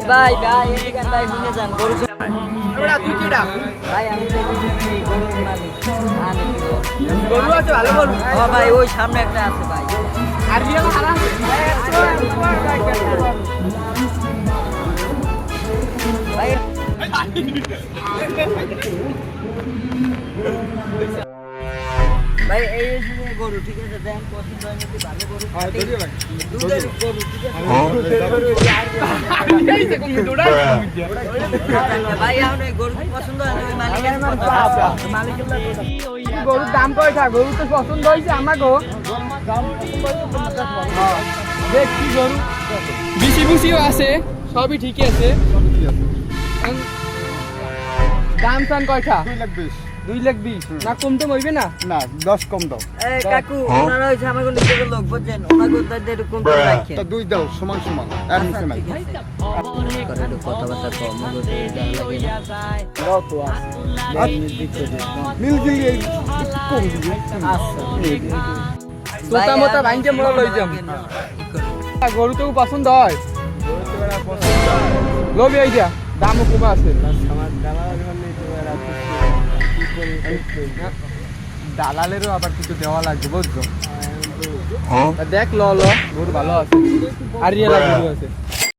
ভাই ভাই এদিকে ভাই শুনে যান গরু এবারে তুই কিডা ভাই আমি তো গরুর মালিক গরু আছে ভালো গরু ও ভাই ওই সামনে একটা আছে ভাই আর রিয়েল খারাপ ভাই ভাই এই যে গরু ঠিক আছে দেন পছন্দ হয় নাকি ভালো গরু দুধের গরু ঠিক আছে ভাই আমার গরু পছন্দ হয় নাকি মালিকের গরুর দাম কয়টা গরু তো পছন্দ হয়েছে আমার গো দেখ কি গরু বিসি বুসিও আছে সবই ঠিকই আছে দাম চান কয়টা 2,20,000 না কমতে হইবে না না 10 কম দাও এই কাকু ওনারা হইছে আমাকে নিজের লোক বুঝছেন ওনাকে তাদের একটু কম করে রাখেন তা 2 দাও সমান সমান আর নিচে নাই করে একটু কথাবার্তা কম করে লাগে দাও তো মিল গিলি এই কম দিবি তোতা মোতা ভাঙ্গে মোড়া লই যাম গরু তো পছন্দ হয় লবি আইডিয়া দামও কম আছে দালালেরও আবার কিছু দেওয়া লাগবে বুঝছো দেখ ল গরু ভালো আছে আর রিয়েলা গরু আছে